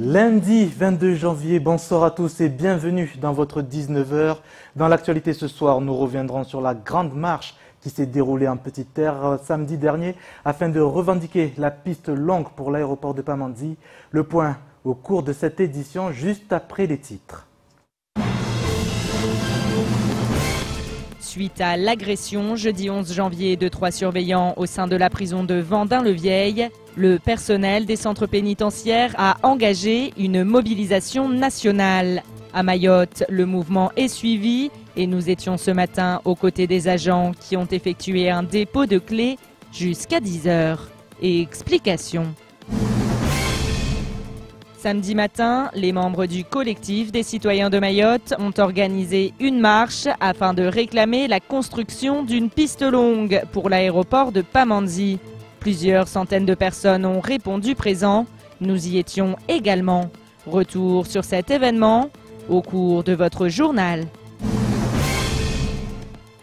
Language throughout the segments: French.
Lundi 22 janvier, bonsoir à tous et bienvenue dans votre 19h. Dans l'actualité ce soir, nous reviendrons sur la grande marche qui s'est déroulée en Petite Terre samedi dernier afin de revendiquer la piste longue pour l'aéroport de Pamandzi. Le point au cours de cette édition juste après les titres. Suite à l'agression jeudi 11 janvier de 3 surveillants au sein de la prison de Vendin-le-Vieil, le personnel des centres pénitentiaires a engagé une mobilisation nationale. À Mayotte, le mouvement est suivi et nous étions ce matin aux côtés des agents qui ont effectué un dépôt de clés jusqu'à 10 h. Explication. Samedi matin, les membres du collectif des citoyens de Mayotte ont organisé une marche afin de réclamer la construction d'une piste longue pour l'aéroport de Pamandzi. Plusieurs centaines de personnes ont répondu présent. Nous y étions également. Retour sur cet événement au cours de votre journal.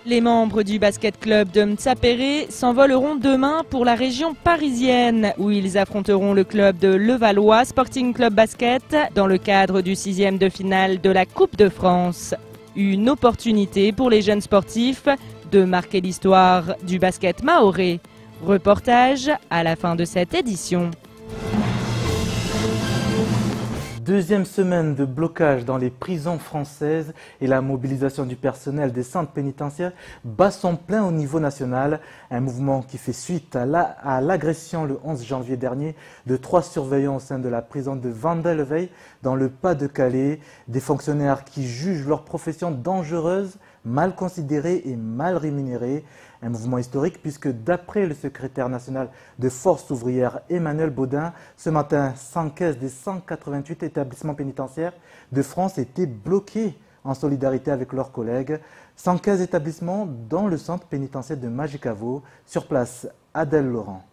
Les membres du basket club de Mtsapéré s'envoleront demain pour la région parisienne où ils affronteront le club de Levallois Sporting Club Basket dans le cadre du 6e de finale de la Coupe de France. Une opportunité pour les jeunes sportifs de marquer l'histoire du basket mahorais. Reportage à la fin de cette édition. Deuxième semaine de blocage dans les prisons françaises et la mobilisation du personnel des centres pénitentiaires bat son plein au niveau national. Un mouvement qui fait suite à l'agression le 11 janvier dernier de 3 surveillants au sein de la prison de Vendin-le-Vieil dans le Pas-de-Calais. Des fonctionnaires qui jugent leur profession dangereuse, mal considérée et mal rémunérée. Un mouvement historique puisque d'après le secrétaire national de Force ouvrière Emmanuel Baudin, ce matin, 115 des 188 établissements pénitentiaires de France étaient bloqués en solidarité avec leurs collègues. 115 établissements dont le centre pénitentiaire de Majicavo. Sur place, Adèle Laurent.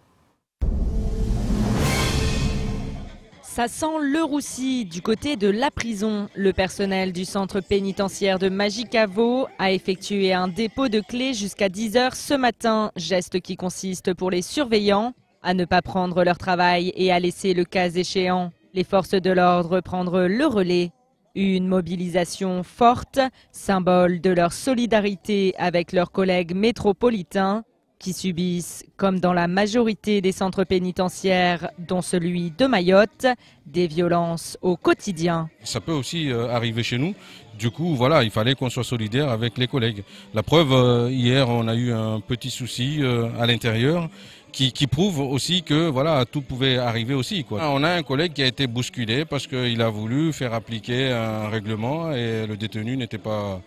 Ça sent le roussi du côté de la prison. Le personnel du centre pénitentiaire de Majicavo a effectué un dépôt de clés jusqu'à 10 h ce matin. Geste qui consiste pour les surveillants à ne pas prendre leur travail et à laisser le cas échéant les forces de l'ordre prendre le relais. Une mobilisation forte, symbole de leur solidarité avec leurs collègues métropolitains qui subissent, comme dans la majorité des centres pénitentiaires, dont celui de Mayotte, des violences au quotidien. Ça peut aussi arriver chez nous. Du coup, voilà, il fallait qu'on soit solidaire avec les collègues. La preuve, hier, on a eu un petit souci à l'intérieur qui prouve aussi que voilà, tout pouvait arriver aussi, quoi. On a un collègue qui a été bousculé parce qu'il a voulu faire appliquer un règlement et le détenu n'était pas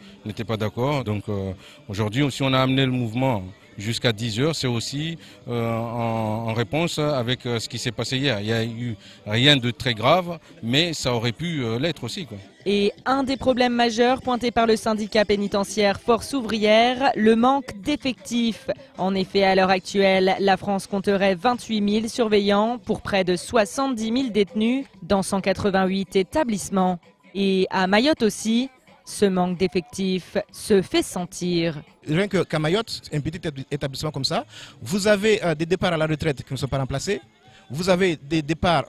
d'accord. Donc aujourd'hui, si on a amené le mouvement jusqu'à 10 h, c'est aussi en réponse avec ce qui s'est passé hier. Il n'y a eu rien de très grave, mais ça aurait pu l'être aussi, quoi. Et un des problèmes majeurs pointés par le syndicat pénitentiaire Force ouvrière, le manque d'effectifs. En effet, à l'heure actuelle, la France compterait 28 000 surveillants pour près de 70 000 détenus dans 188 établissements. Et à Mayotte aussi, ce manque d'effectifs se fait sentir. Rien qu'à Mayotte, un petit établissement comme ça, vous avez des départs à la retraite qui ne sont pas remplacés. Vous avez des départs,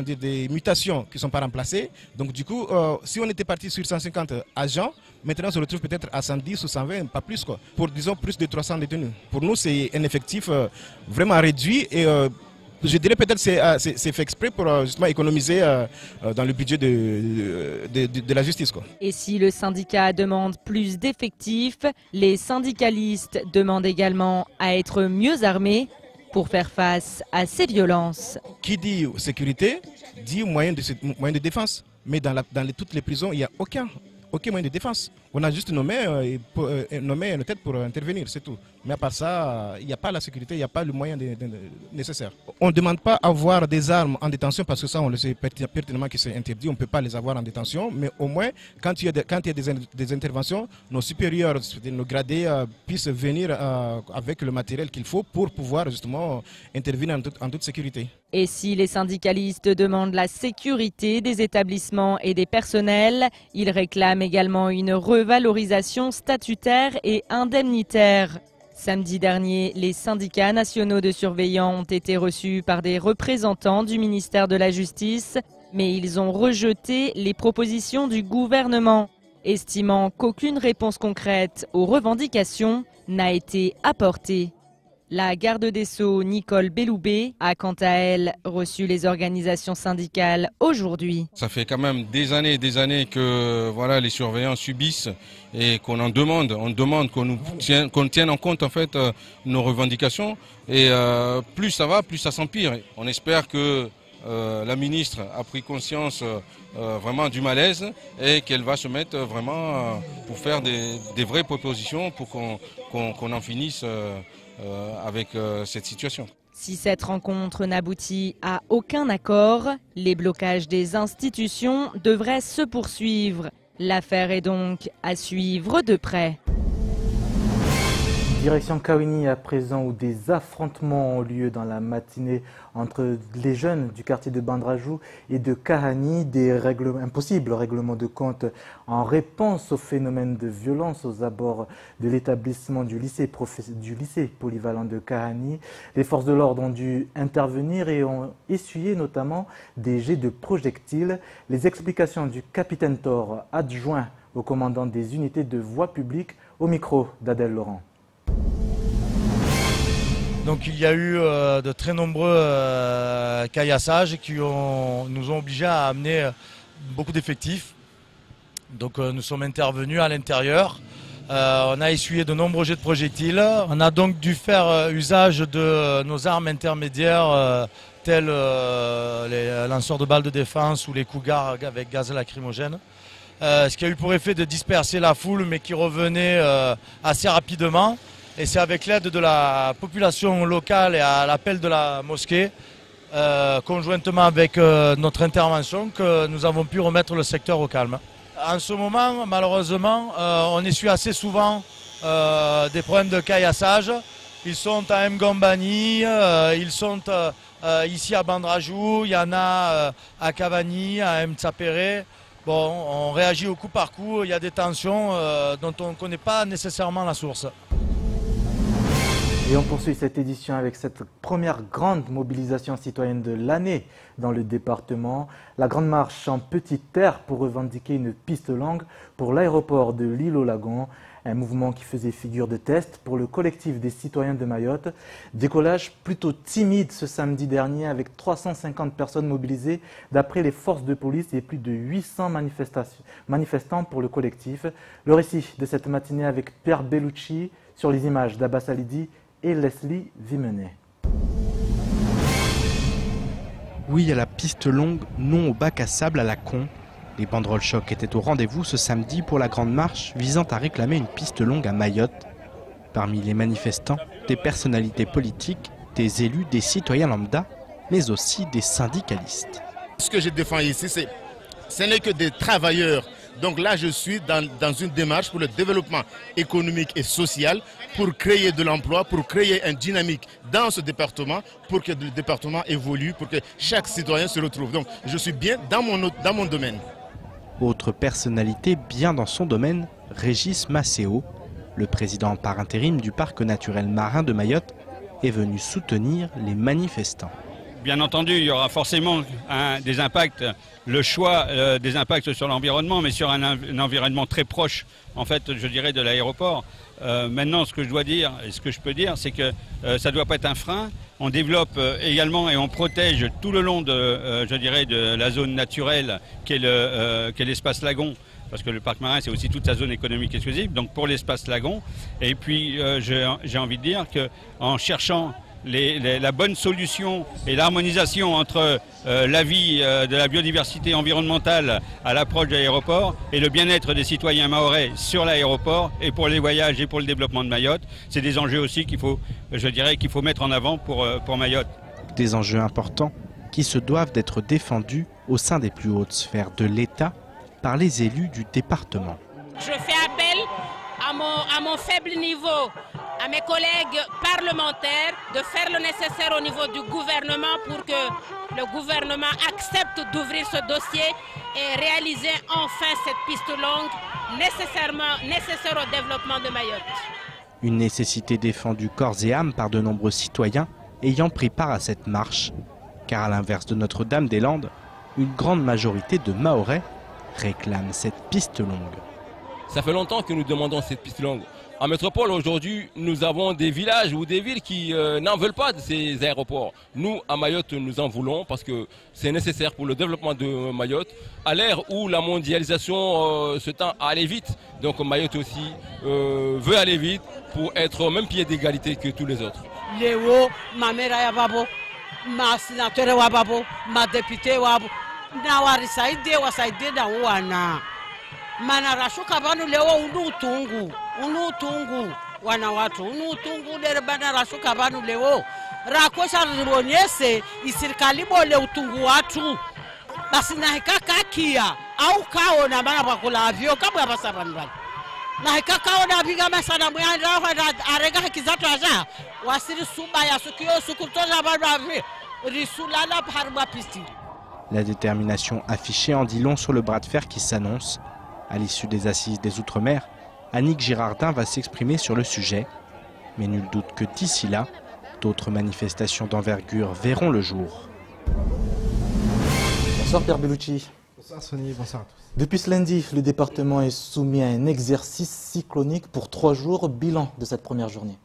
des mutations qui ne sont pas remplacées. Donc du coup, si on était parti sur 150 agents, maintenant on se retrouve peut-être à 110 ou 120, pas plus, quoi. Pour disons plus de 300 détenus. Pour nous, c'est un effectif vraiment réduit et je dirais peut-être que c'est fait exprès pour justement économiser dans le budget de la justice, quoi. Et si le syndicat demande plus d'effectifs, les syndicalistes demandent également à être mieux armés pour faire face à ces violences. Qui dit sécurité dit moyen de défense. Mais dans toutes les prisons, il n'y a aucun moyen de défense. On a juste nommé une tête pour intervenir, c'est tout. Mais à part ça, il n'y a pas la sécurité, il n'y a pas le moyen nécessaire. On ne demande pas à avoir des armes en détention parce que ça, on le sait pertinemment que c'est interdit. On ne peut pas les avoir en détention. Mais au moins, quand il y a des interventions, nos supérieurs, nos gradés puissent venir avec le matériel qu'il faut pour pouvoir justement intervenir en toute sécurité. Et si les syndicalistes demandent la sécurité des établissements et des personnels, ils réclament également une revalorisation statutaire et indemnitaire. Samedi dernier, les syndicats nationaux de surveillants ont été reçus par des représentants du ministère de la Justice Mais ils ont rejeté les propositions du gouvernement, estimant qu'aucune réponse concrète aux revendications n'a été apportée. La garde des Sceaux, Nicole Belloubet, a quant à elle reçu les organisations syndicales aujourd'hui. Ça fait quand même des années que voilà, les surveillants subissent et qu'on en demande. On demande qu'on tienne en compte en fait nos revendications. Et plus ça va, plus ça s'empire. On espère que la ministre a pris conscience vraiment du malaise et qu'elle va se mettre vraiment pour faire des vraies propositions pour qu'on en finisse avec cette situation. Si cette rencontre n'aboutit à aucun accord, les blocages des institutions devraient se poursuivre. L'affaire est donc à suivre de près. Direction Kaouini à présent, où des affrontements ont lieu dans la matinée entre les jeunes du quartier de Bandrajou et de Kahani, un possible règlement de compte en réponse au phénomène de violence aux abords de l'établissement du lycée polyvalent de Kahani. Les forces de l'ordre ont dû intervenir et ont essuyé notamment des jets de projectiles. Les explications du capitaine Thor, adjoint au commandant des unités de voie publique, au micro d'Adèle Laurent. Donc il y a eu de très nombreux caillassages qui nous ont obligés à amener beaucoup d'effectifs. Donc nous sommes intervenus à l'intérieur. On a essuyé de nombreux jets de projectiles. On a donc dû faire usage de nos armes intermédiaires telles les lanceurs de balles de défense ou les cougars avec gaz lacrymogène. Ce qui a eu pour effet de disperser la foule mais qui revenait assez rapidement. Et c'est avec l'aide de la population locale et à l'appel de la mosquée, conjointement avec notre intervention, que nous avons pu remettre le secteur au calme. En ce moment, malheureusement, on essuie assez souvent des problèmes de caillassage. Ils sont à Mgambani, ils sont ici à Bandrajou, il y en a à Cavani, à Mtsapere. Bon, on réagit au coup par coup, il y a des tensions dont on ne connaît pas nécessairement la source. Et on poursuit cette édition avec cette première grande mobilisation citoyenne de l'année dans le département. La grande marche en petite terre pour revendiquer une piste longue pour l'aéroport de l'île aux Lagons. Un mouvement qui faisait figure de test pour le collectif des citoyens de Mayotte. Décollage plutôt timide ce samedi dernier avec 350 personnes mobilisées d'après les forces de police et plus de 800 manifestants pour le collectif. Le récit de cette matinée avec Pierre Bellucci sur les images d'Abbas Alidi et Leslie Vimenet. Oui à la piste longue, non au bac à sable à la con. Les banderoles choc étaient au rendez-vous ce samedi pour la grande marche visant à réclamer une piste longue à Mayotte. Parmi les manifestants, des personnalités politiques, des élus, des citoyens lambda, mais aussi des syndicalistes. Ce que je défends ici, ce n'est que des travailleurs. Donc là, je suis dans une démarche pour le développement économique et social, pour créer de l'emploi, pour créer une dynamique dans ce département, pour que le département évolue, pour que chaque citoyen se retrouve. Donc je suis bien dans mon domaine. Autre personnalité bien dans son domaine, Régis Macéo, le président par intérim du parc naturel marin de Mayotte, est venu soutenir les manifestants. Bien entendu, il y aura forcément des impacts, le choix des impacts sur l'environnement, mais sur un environnement très proche, en fait, je dirais, de l'aéroport. Maintenant, ce que je dois dire, et ce que je peux dire, c'est que ça ne doit pas être un frein. On développe également et on protège tout le long de, je dirais, de la zone naturelle qu'est l'espace lagon. Parce que le parc marin, c'est aussi toute sa zone économique exclusive, donc pour l'espace lagon. Et puis, j'ai envie de dire qu'en cherchant la bonne solution et l'harmonisation entre la vie de la biodiversité environnementale à l'approche de l'aéroport et le bien-être des citoyens mahorais sur l'aéroport et pour les voyages et pour le développement de Mayotte, c'est des enjeux aussi qu'il faut mettre en avant pour Mayotte. Des enjeux importants qui se doivent d'être défendus au sein des plus hautes sphères de l'État par les élus du département. Je fais appel à mon faible niveau, à mes collègues parlementaires, de faire le nécessaire au niveau du gouvernement pour que le gouvernement accepte d'ouvrir ce dossier et réaliser enfin cette piste longue nécessaire au développement de Mayotte. Une nécessité défendue corps et âme par de nombreux citoyens ayant pris part à cette marche. Car à l'inverse de Notre-Dame-des-Landes, une grande majorité de Mahorais réclament cette piste longue. Ça fait longtemps que nous demandons cette piste longue. En métropole, aujourd'hui, nous avons des villages ou des villes qui n'en veulent pas de ces aéroports. Nous, à Mayotte, nous en voulons parce que c'est nécessaire pour le développement de Mayotte. À l'ère où la mondialisation se tend à aller vite, donc Mayotte aussi veut aller vite pour être au même pied d'égalité que tous les autres. Léo, ma mère Yababo, ma sénateur Wababo, ma députée Wabo, Nawari Saïdé wa Saïdé da wana. Manarashuka banu leo unutungu wana watu unutungu dere banarashuka banu leo rakwesha ribonyese isirikali bole utungu watu basi na hikaka kia au kao na bana bakula avyo kabwa basabani bana na hikaka ona biga masana muyanda arega hakizato aja wasiri suba ya sukio sukutoza bana avi risulala parba pisti. La détermination affichée en dit long sur le bras de fer qui s'annonce. À l'issue des assises des Outre-mer, Annick Girardin va s'exprimer sur le sujet. Mais nul doute que d'ici là, d'autres manifestations d'envergure verront le jour. Bonsoir Pierre Bellucci. Bonsoir Sonny, bonsoir à tous. Depuis ce lundi, le département est soumis à un exercice cyclonique pour 3 jours. Bilan de cette première journée.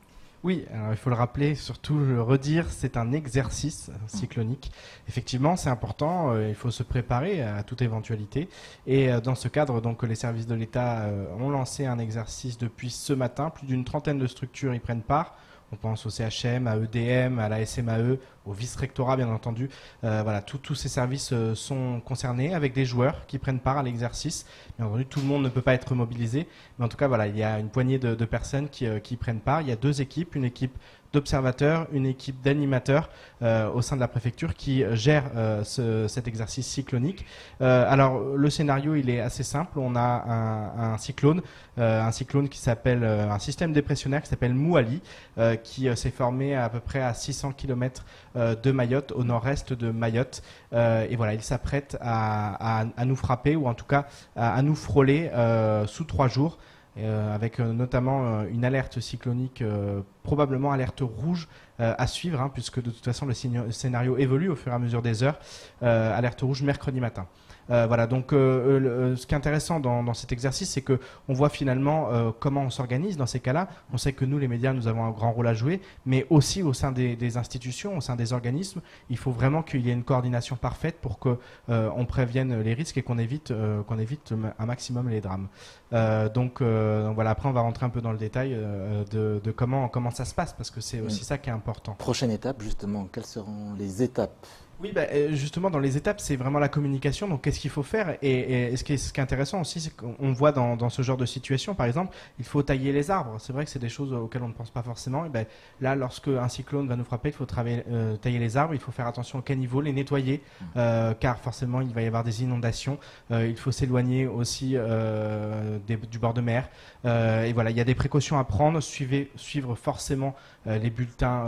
Oui, alors il faut le rappeler, surtout le redire, c'est un exercice cyclonique. Effectivement, c'est important, il faut se préparer à toute éventualité. Et dans ce cadre, donc, les services de l'État ont lancé un exercice depuis ce matin. Plus d'une trentaine de structures y prennent part. On pense au CHM, à EDM, à la SMAE, au vice-rectorat bien entendu. Voilà, tous ces services sont concernés avec des joueurs qui prennent part à l'exercice. Bien entendu, tout le monde ne peut pas être mobilisé. Mais en tout cas, voilà, il y a une poignée de personnes qui prennent part. Il y a 2 équipes, une équipe d'observateurs, une équipe d'animateurs au sein de la préfecture qui gère cet exercice cyclonique. Alors le scénario il est assez simple, on a un cyclone qui s'appelle un système dépressionnaire qui s'appelle Mouali qui s'est formé à peu près à 600 km de Mayotte, au nord-est de Mayotte, et voilà, il s'apprête à nous frapper ou en tout cas à nous frôler sous 3 jours. Avec notamment une alerte cyclonique, probablement alerte rouge à suivre, hein, puisque de toute façon le scénario évolue au fur et à mesure des heures. Alerte rouge mercredi matin. Voilà, donc ce qui est intéressant dans cet exercice, c'est que on voit finalement comment on s'organise dans ces cas-là. On sait que nous, les médias, nous avons un grand rôle à jouer, mais aussi au sein des institutions, au sein des organismes, il faut vraiment qu'il y ait une coordination parfaite pour que on prévienne les risques et qu'on évite un maximum les drames. Donc voilà, après on va rentrer un peu dans le détail de comment ça se passe, parce que c'est aussi ça qui est important. Prochaine étape, justement, quelles seront les étapes ? Oui, justement, dans les étapes, c'est vraiment la communication. Donc, qu'est-ce qu'il faut faire ? Et ce qui est intéressant aussi, c'est qu'on voit dans ce genre de situation, par exemple, il faut tailler les arbres. C'est vrai que c'est des choses auxquelles on ne pense pas forcément. Et là, lorsque un cyclone va nous frapper, il faut tailler les arbres. Il faut faire attention au caniveau, les nettoyer, car forcément, il va y avoir des inondations. Il faut s'éloigner aussi du bord de mer. Et voilà, il y a des précautions à prendre. Suivre forcément les bulletins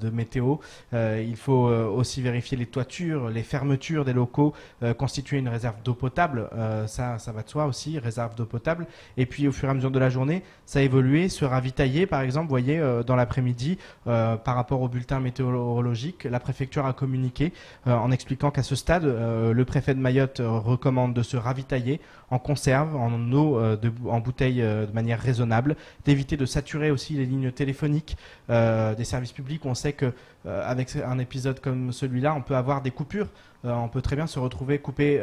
de météo. Il faut aussi vérifier les toitures, les fermetures des locaux, constituer une réserve d'eau potable, ça va de soi aussi, réserve d'eau potable. Et puis au fur et à mesure de la journée, ça a évolué, se ravitailler par exemple, vous voyez, dans l'après-midi, par rapport au bulletin météorologique, la préfecture a communiqué en expliquant qu'à ce stade, le préfet de Mayotte recommande de se ravitailler en conserve, en eau, en bouteille de manière raisonnable, d'éviter de saturer aussi les lignes téléphoniques des services publics. On sait que avec un épisode comme celui-là, on peut avoir des coupures. On peut très bien se retrouver coupés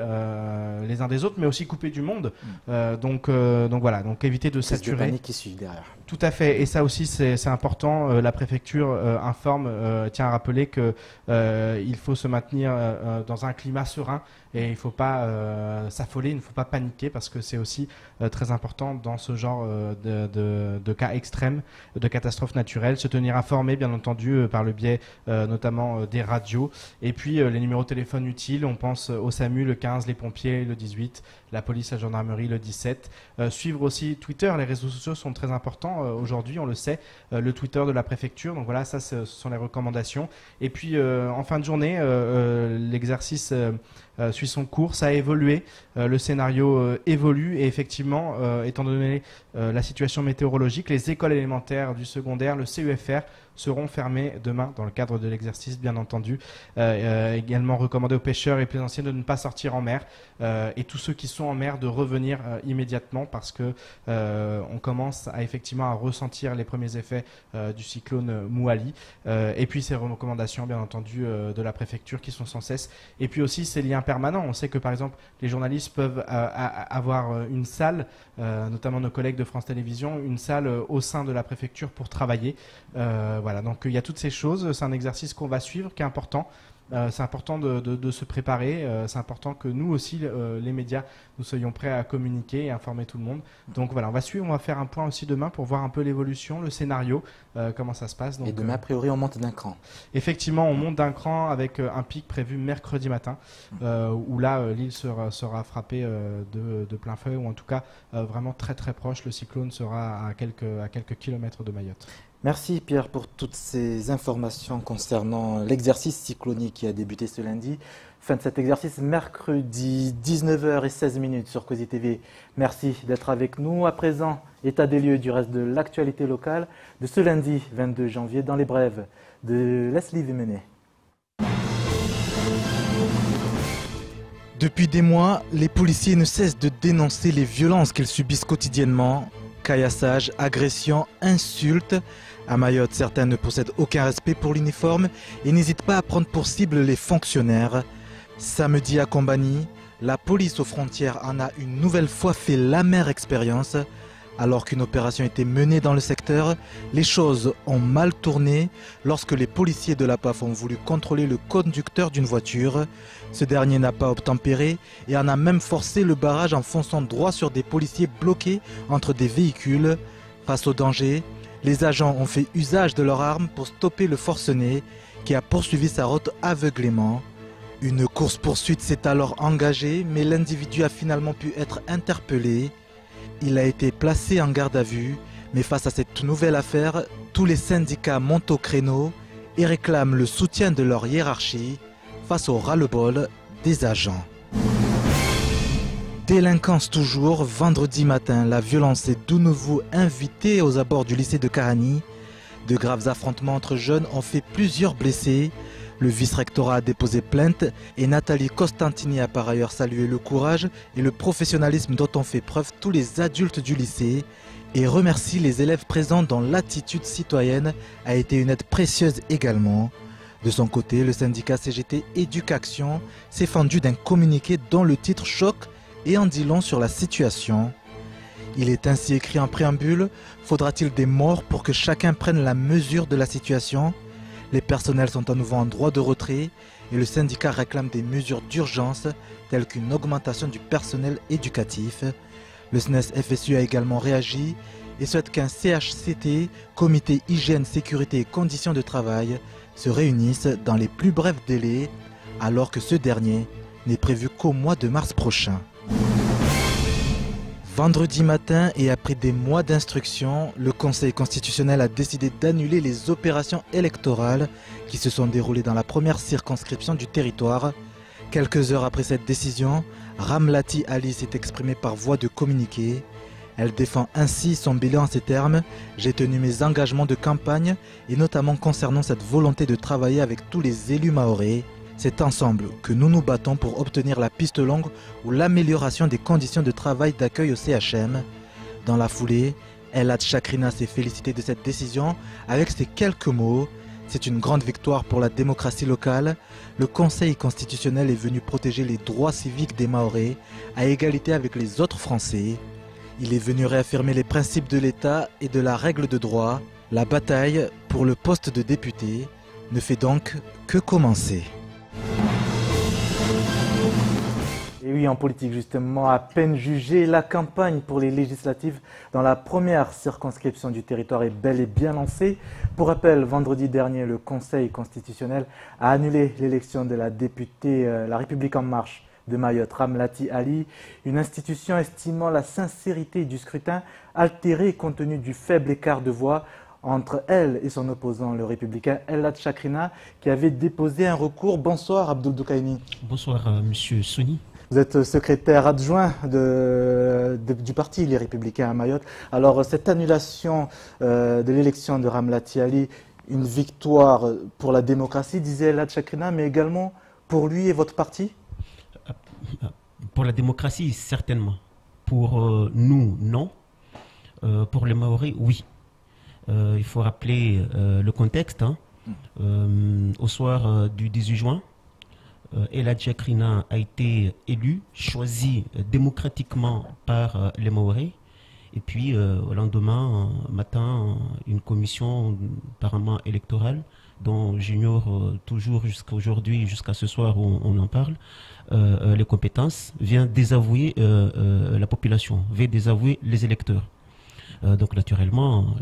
les uns des autres, mais aussi coupés du monde. Donc voilà, donc éviter de saturer. C'est panique qui suit derrière. Tout à fait, et ça aussi c'est important. La préfecture informe, tient à rappeler que il faut se maintenir dans un climat serein et il ne faut pas s'affoler, il ne faut pas paniquer, parce que c'est aussi très important dans ce genre de cas extrêmes, de catastrophes naturelles. Se tenir informé, bien entendu, par le biais notamment des radios, et puis les numéros de téléphone utiles. On pense au SAMU, le 15, les pompiers, le 18, la police, la gendarmerie, le 17. Suivre aussi Twitter, les réseaux sociaux sont très importants aujourd'hui, on le sait, le Twitter de la préfecture. Donc voilà, ça ce sont les recommandations. Et puis en fin de journée, l'exercice suit son cours, ça a évolué, le scénario évolue, et effectivement, étant donné la situation météorologique, les écoles élémentaires du secondaire, le CEFR, seront fermées demain dans le cadre de l'exercice, bien entendu. Également recommandé aux pêcheurs et plaisanciers de ne pas sortir en mer et tous ceux qui sont en mer de revenir immédiatement parce que on commence effectivement à ressentir les premiers effets du cyclone Mouali et puis ces recommandations bien entendu de la préfecture qui sont sans cesse et puis aussi ces liens permanents. On sait que par exemple les journalistes peuvent avoir une salle, notamment nos collègues de France Télévisions, une salle au sein de la préfecture pour travailler. Voilà, donc il y a toutes ces choses, c'est un exercice qu'on va suivre qui est important. C'est important de se préparer, c'est important que nous aussi, les médias, nous soyons prêts à communiquer et informer tout le monde. Donc voilà, on va suivre, on va faire un point aussi demain pour voir un peu l'évolution, le scénario, comment ça se passe. Donc, et demain, a priori, on monte d'un cran. Effectivement, on monte d'un cran avec un pic prévu mercredi matin, où là, l'île sera frappée de plein feu, ou en tout cas vraiment très très proche. Le cyclone sera à quelques kilomètres de Mayotte. Merci Pierre pour toutes ces informations concernant l'exercice cyclonique qui a débuté ce lundi. Fin de cet exercice mercredi 19h16 sur Kosi TV. Merci d'être avec nous. À présent, état des lieux du reste de l'actualité locale de ce lundi 22 janvier dans les brèves de Leslie Vimenet. Depuis des mois, les policiers ne cessent de dénoncer les violences qu'ils subissent quotidiennement. Caillassage, agressions, insultes. À Mayotte, certains ne possèdent aucun respect pour l'uniforme et n'hésitent pas à prendre pour cible les fonctionnaires. Samedi à Combani, la police aux frontières en a une nouvelle fois fait l'amère expérience. Alors qu'une opération était menée dans le secteur, les choses ont mal tourné lorsque les policiers de la PAF ont voulu contrôler le conducteur d'une voiture. Ce dernier n'a pas obtempéré et en a même forcé le barrage en fonçant droit sur des policiers bloqués entre des véhicules. Face au danger, les agents ont fait usage de leurs armes pour stopper le forcené qui a poursuivi sa route aveuglément. Une course-poursuite s'est alors engagée, mais l'individu a finalement pu être interpellé. Il a été placé en garde à vue, mais face à cette nouvelle affaire, tous les syndicats montent au créneau et réclament le soutien de leur hiérarchie face au ras-le-bol des agents. Délinquance toujours, vendredi matin, la violence est de nouveau invitée aux abords du lycée de Karani. De graves affrontements entre jeunes ont fait plusieurs blessés. Le vice-rectorat a déposé plainte et Nathalie Costantini a par ailleurs salué le courage et le professionnalisme dont ont fait preuve tous les adultes du lycée et remercie les élèves présents dont l'attitude citoyenne a été une aide précieuse également. De son côté, le syndicat CGT Éducation s'est fendu d'un communiqué dont le titre choque et en dit long sur la situation. Il est ainsi écrit en préambule: faudra-t-il des morts pour que chacun prenne la mesure de la situation? Les personnels sont à nouveau en droit de retrait et le syndicat réclame des mesures d'urgence telles qu'une augmentation du personnel éducatif. Le SNES FSU a également réagi et souhaite qu'un CHCT, Comité Hygiène, Sécurité et Conditions de Travail, se réunisse dans les plus brefs délais alors que ce dernier n'est prévu qu'au mois de mars prochain. Vendredi matin et après des mois d'instruction, le Conseil constitutionnel a décidé d'annuler les opérations électorales qui se sont déroulées dans la première circonscription du territoire. Quelques heures après cette décision, Ramlati Ali s'est exprimée par voie de communiqué. Elle défend ainsi son bilan en ces termes: « J'ai tenu mes engagements de campagne et notamment concernant cette volonté de travailler avec tous les élus mahorais. C'est ensemble que nous nous battons pour obtenir la piste longue ou l'amélioration des conditions de travail d'accueil au CHM. » Dans la foulée, Elhadj Chakrina s'est félicité de cette décision avec ces quelques mots: « C'est une grande victoire pour la démocratie locale. Le Conseil constitutionnel est venu protéger les droits civiques des Mahorais à égalité avec les autres Français. Il est venu réaffirmer les principes de l'État et de la règle de droit. La bataille pour le poste de député ne fait donc que commencer. » Et oui, en politique justement, à peine jugée, la campagne pour les législatives dans la première circonscription du territoire est bel et bien lancée. Pour rappel, vendredi dernier, le Conseil constitutionnel a annulé l'élection de la députée La République En Marche de Mayotte, Ramlati Ali, une institution estimant la sincérité du scrutin altérée compte tenu du faible écart de voix entre elle et son opposant, le républicain Elhadj Chakrina, qui avait déposé un recours. Bonsoir Abdoul Doukaini. Bonsoir Monsieur Soni. Vous êtes secrétaire adjoint du parti Les Républicains à Mayotte. Alors cette annulation de l'élection de Ramlati Ali, une victoire pour la démocratie, disait Elhadj Chakrina, mais également pour lui et votre parti? Pour la démocratie, certainement. Pour nous, non. Pour les Maoris, oui. Il faut rappeler le contexte. Hein. Au soir du 18 juin, Elhadj Chakrina a été élu, choisi démocratiquement par les Maoris. Et puis, au lendemain matin, une commission apparemment électorale, dont j'ignore toujours jusqu'à aujourd'hui, jusqu'à ce soir où on en parle, les compétences, vient désavouer la population, vient désavouer les électeurs. Donc naturellement,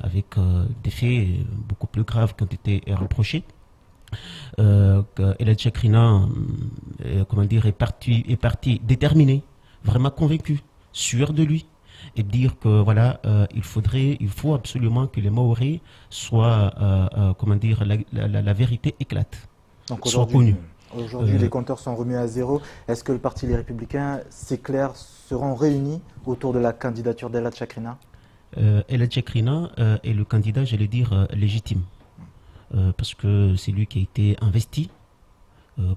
avec des faits beaucoup plus graves qui ont été reprochés, Elhadj Chakrina est parti déterminé, vraiment convaincu, sûr de lui, et dire que voilà, il faut absolument que les Maoris soient, la vérité éclate, donc soit connue. Aujourd'hui, les compteurs sont remis à zéro. Est-ce que le parti Les Républicains, c'est clair, seront réunis autour de la candidature d'Elhadj Chakrina? Elhadj Chakrina est le candidat, j'allais dire, légitime. Parce que c'est lui qui a été investi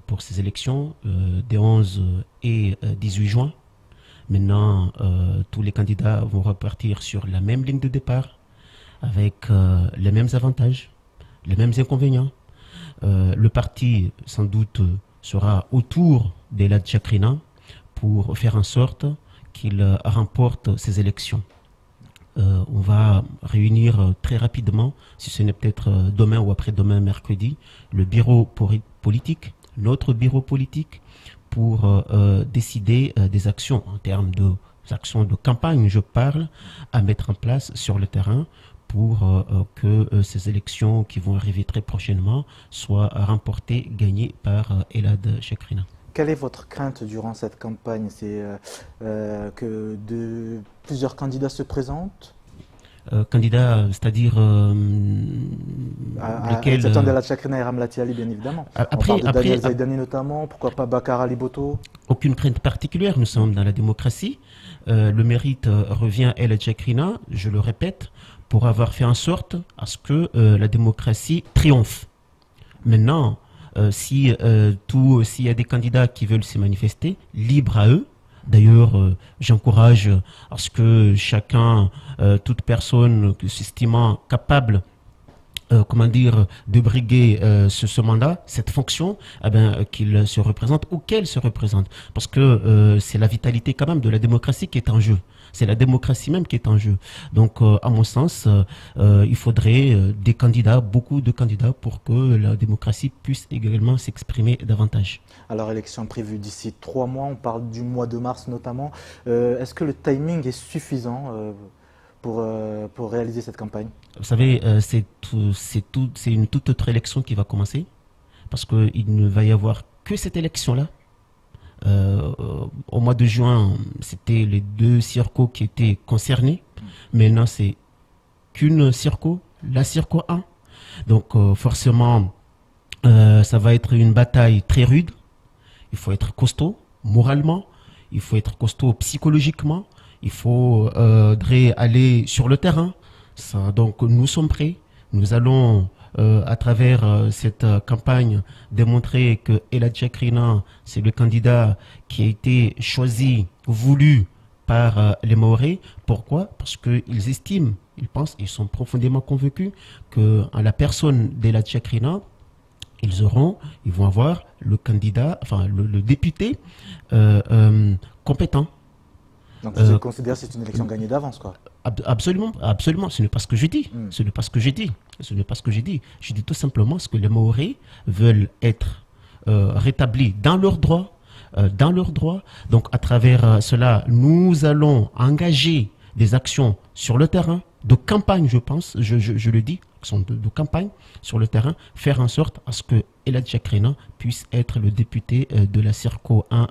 pour ces élections des 11 et 18 juin. Maintenant, tous les candidats vont repartir sur la même ligne de départ, avec les mêmes avantages, les mêmes inconvénients. Le parti, sans doute, sera autour d'Elhadj Chakrina pour faire en sorte qu'il remporte ces élections. On va réunir très rapidement, si ce n'est peut-être demain ou après-demain, mercredi, le bureau politique, notre bureau politique, pour décider des actions en termes d'actions de campagne, je parle, à mettre en place sur le terrain pour que ces élections qui vont arriver très prochainement soient remportées, gagnées par Elhadj Chakrina. Quelle est votre crainte durant cette campagne? C'est que plusieurs candidats se présentent? Candidats, c'est-à-dire lesquels d'Elhadj Chakrina et Ramlati Ali, bien évidemment. On parle de Daniel Zaidani notamment, pourquoi pas Bakar Ali Bhotto? Aucune crainte particulière, nous sommes dans la démocratie. Le mérite revient à Elhadj Chakrina, je le répète, pour avoir fait en sorte à ce que la démocratie triomphe. Maintenant, s'il y a des candidats qui veulent se manifester, libre à eux. D'ailleurs, j'encourage à ce que chacun, toute personne s'estimant capable, de briguer ce mandat, cette fonction, qu'il se représente ou qu'elle se représente. Parce que c'est la vitalité quand même de la démocratie qui est en jeu. C'est la démocratie même qui est en jeu. Donc, à mon sens, il faudrait des candidats, beaucoup de candidats, pour que la démocratie puisse également s'exprimer davantage. Alors, élection prévue d'ici 3 mois, on parle du mois de mars notamment. Est-ce que le timing est suffisant pour réaliser cette campagne? Vous savez, c'est une toute autre élection qui va commencer, parce qu'il ne va y avoir que cette élection-là. Au mois de juin, c'était les 2 circos qui étaient concernés. Maintenant, c'est qu'une circo, la circo 1. Donc, forcément, ça va être une bataille très rude. Il faut être costaud moralement, il faut être costaud psychologiquement, il faudrait aller sur le terrain. Donc, nous sommes prêts. Nous allons à travers cette campagne démontrer que Elhadj Chakrina, c'est le candidat qui a été choisi, voulu par les Maoris. Pourquoi? Parce qu'ils estiment, ils pensent, ils sont profondément convaincus qu'en la personne d'Elhadj Chakrina, ils vont avoir le candidat, enfin le député compétent. Donc vous considérez que c'est une élection gagnée d'avance, quoi? Absolument, absolument. Ce n'est pas ce que je dis. Ce n'est pas ce que j'ai dit. Ce n'est pas ce que j'ai dit. Je dis tout simplement ce que les Maoris veulent être rétablis dans leurs droits. Donc à travers cela, nous allons engager des actions sur le terrain, de campagne, je pense, je le dis, de campagne sur le terrain, faire en sorte à ce que Elhadj Chakrina puisse être le député de la Circo 1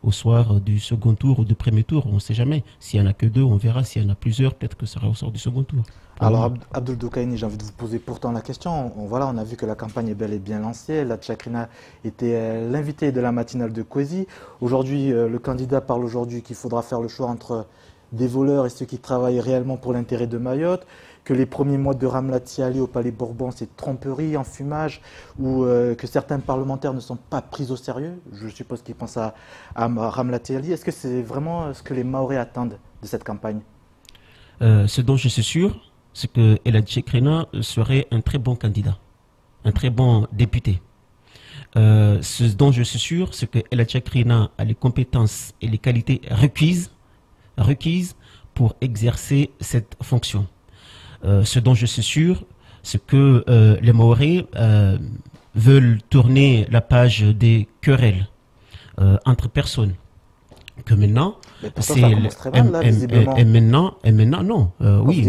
au soir du second tour ou du premier tour. On ne sait jamais. S'il n'y en a que 2, on verra. S'il y en a plusieurs, peut-être que ça sera au sort du second tour. Alors, Abdoul Doukaini, j'ai envie de vous poser pourtant la question. On a vu que la campagne est bel et bien lancée. Elhadj Chakrina était l'invité de la matinale de Kwezi. Aujourd'hui, le candidat parle aujourd'hui qu'il faudra faire le choix entre des voleurs et ceux qui travaillent réellement pour l'intérêt de Mayotte, que les premiers mois de Ramlati Ali au Palais Bourbon, c'est tromperie, enfumage, ou que certains parlementaires ne sont pas pris au sérieux? Je suppose qu'ils pensent à Ramlati Ali. Est-ce que c'est vraiment ce que les Mahorais attendent de cette campagne? Ce dont je suis sûr, c'est que El Hadji Krina serait un très bon candidat, un très bon député. Ce dont je suis sûr, c'est que El Hadji Krina a les compétences et les qualités requises pour exercer cette fonction. Ce dont je suis sûr, c'est que les Mahorais veulent tourner la page des querelles entre personnes. Que maintenant, c'est et maintenant non. Oui,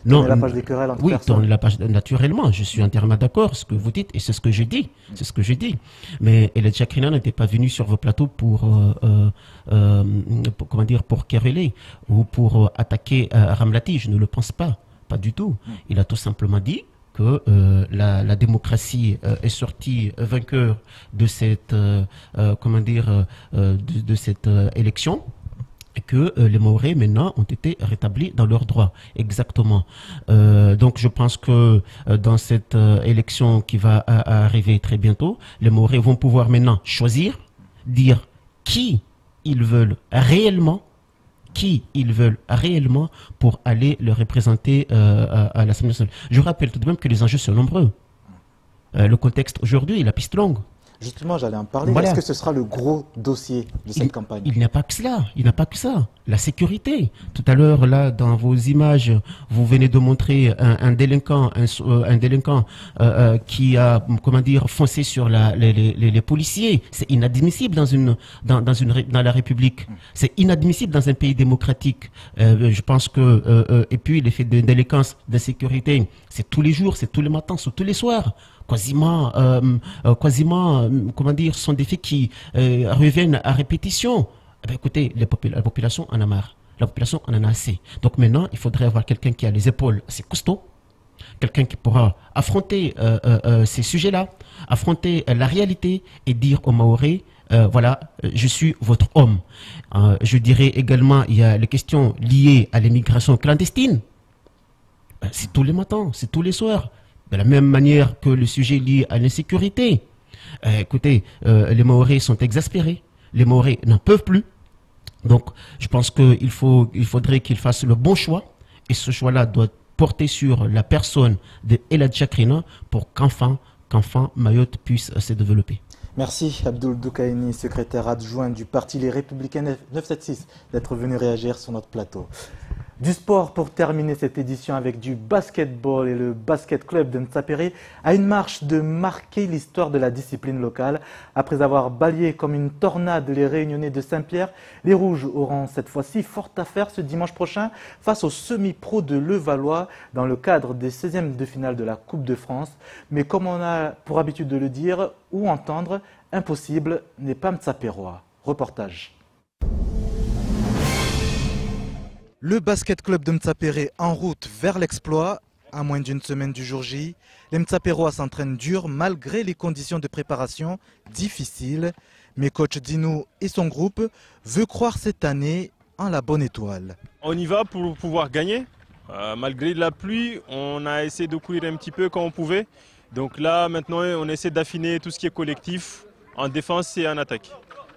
non, la page des querelles entre personnes. Tourner la page naturellement. Je suis entièrement d'accord ce que vous dites et c'est ce que je dis. C'est ce que je dis. Mais El Hadji Krina n'était pas venu sur vos plateaux pour comment dire, pour quereller ou pour attaquer Ramlati. Je ne le pense pas du tout. Il a tout simplement dit que la démocratie est sortie vainqueur de cette comment dire de cette élection et que les Mahorais maintenant ont été rétablis dans leurs droits. Exactement. Donc je pense que dans cette élection qui va arriver très bientôt, les Mahorais vont pouvoir maintenant choisir, dire qui ils veulent réellement pour aller le représenter à l'Assemblée nationale. Je rappelle tout de même que les enjeux sont nombreux. Le contexte aujourd'hui, la piste longue. Justement, j'allais en parler. Voilà. Est-ce que ce sera le gros dossier de cette campagne? Il n'y a pas que cela. Il n'y a pas que ça. La sécurité. Tout à l'heure, là, dans vos images, vous venez de montrer un délinquant, qui a, comment dire, foncé sur les policiers. C'est inadmissible dans la République. C'est inadmissible dans un pays démocratique. Je pense que et puis l'effet de délinquance, d'insécurité, c'est tous les jours, c'est tous les matins, c'est tous les soirs. Quasiment, comment dire, sont des faits qui reviennent à répétition. Eh bien, écoutez, la population en a marre. La population en a assez. Donc maintenant, il faudrait avoir quelqu'un qui a les épaules assez costauds, quelqu'un qui pourra affronter ces sujets-là, affronter la réalité et dire aux Mahorais, voilà, je suis votre homme. Je dirais également, il y a les questions liées à l'immigration clandestine. C'est tous les matins, c'est tous les soirs. De la même manière que le sujet lié à l'insécurité. Écoutez, les Mahorais sont exaspérés. Les Mahorais n'en peuvent plus. Donc, je pense qu'il faudrait qu'ils fassent le bon choix. Et ce choix-là doit porter sur la personne de El Hadji Krina pour qu'enfin Mayotte puisse se développer. Merci Abdoul Doukaini, secrétaire adjoint du parti Les Républicains 976, d'être venu réagir sur notre plateau. Du sport pour terminer cette édition avec du basketball et le basket club de Ntsapéré a une marche de marquer l'histoire de la discipline locale. Après avoir balayé comme une tornade les Réunionnais de Saint-Pierre, les Rouges auront cette fois-ci fort à faire ce dimanche prochain face aux semi-pro de Levallois dans le cadre des 16e de finale de la Coupe de France. Mais comme on a pour habitude de le dire ou entendre, impossible n'est pas Ntsapérois. Reportage. Le basket club de Ntsapéré en route vers l'exploit. À moins d'une semaine du jour J, les Ntsapérois s'entraînent dur malgré les conditions de préparation difficiles. Mais coach Dinou et son groupe veulent croire cette année en la bonne étoile. On y va pour pouvoir gagner. Malgré la pluie, on a essayé de courir un petit peu quand on pouvait. Donc là, maintenant, on essaie d'affiner tout ce qui est collectif en défense et en attaque.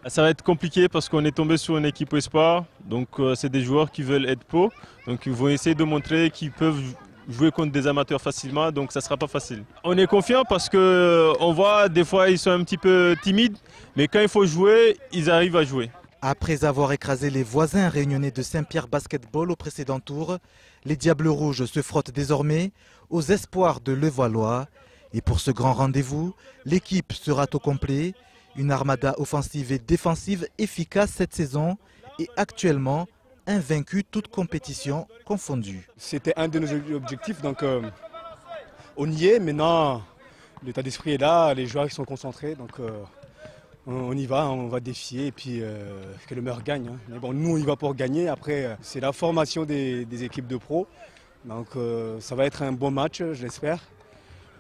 Ça va être compliqué parce qu'on est tombé sur une équipe espoir, donc c'est des joueurs qui veulent être pro, donc ils vont essayer de montrer qu'ils peuvent jouer contre des amateurs facilement, donc ça ne sera pas facile. On est confiant parce qu'on voit des fois ils sont un petit peu timides, mais quand il faut jouer, ils arrivent à jouer. Après avoir écrasé les voisins réunionnais de Saint-Pierre Basketball au précédent tour, les Diables Rouges se frottent désormais aux espoirs de Levallois. Et pour ce grand rendez-vous, l'équipe sera au complet. Une armada offensive et défensive efficace cette saison et actuellement invaincue toute compétition confondue. C'était un de nos objectifs, donc on y est. Maintenant, l'état d'esprit est là, les joueurs sont concentrés, donc on y va, on va défier et puis que le meilleur gagne. Hein. Mais bon, nous on y va pour gagner. Après, c'est la formation des équipes de pro, donc ça va être un bon match, je l'espère.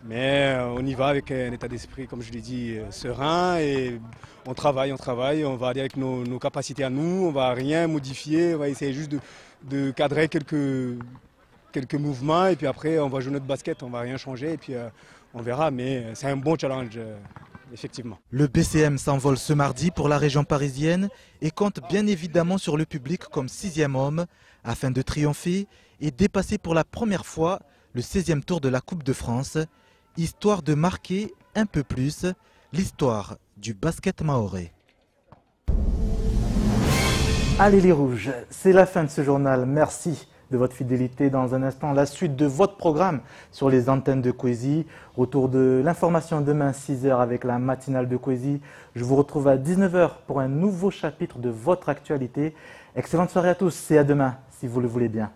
Mais on y va avec un état d'esprit, comme je l'ai dit, serein et on travaille, on va aller avec nos capacités à nous, on ne va rien modifier, on va essayer juste de cadrer quelques quelques mouvements et puis après on va jouer notre basket, on va rien changer et puis on verra. Mais c'est un bon challenge, effectivement. Le BCM s'envole ce mardi pour la région parisienne et compte bien évidemment sur le public comme 6e homme afin de triompher et dépasser pour la première fois le 16e tour de la Coupe de France, histoire de marquer un peu plus l'histoire du basket mahorais. Allez les rouges, c'est la fin de ce journal. Merci de votre fidélité. Dans un instant, la suite de votre programme sur les antennes de Kwezi. Retour de l'information demain 6h avec la matinale de Kwezi. Je vous retrouve à 19h pour un nouveau chapitre de votre actualité. Excellente soirée à tous et à demain si vous le voulez bien.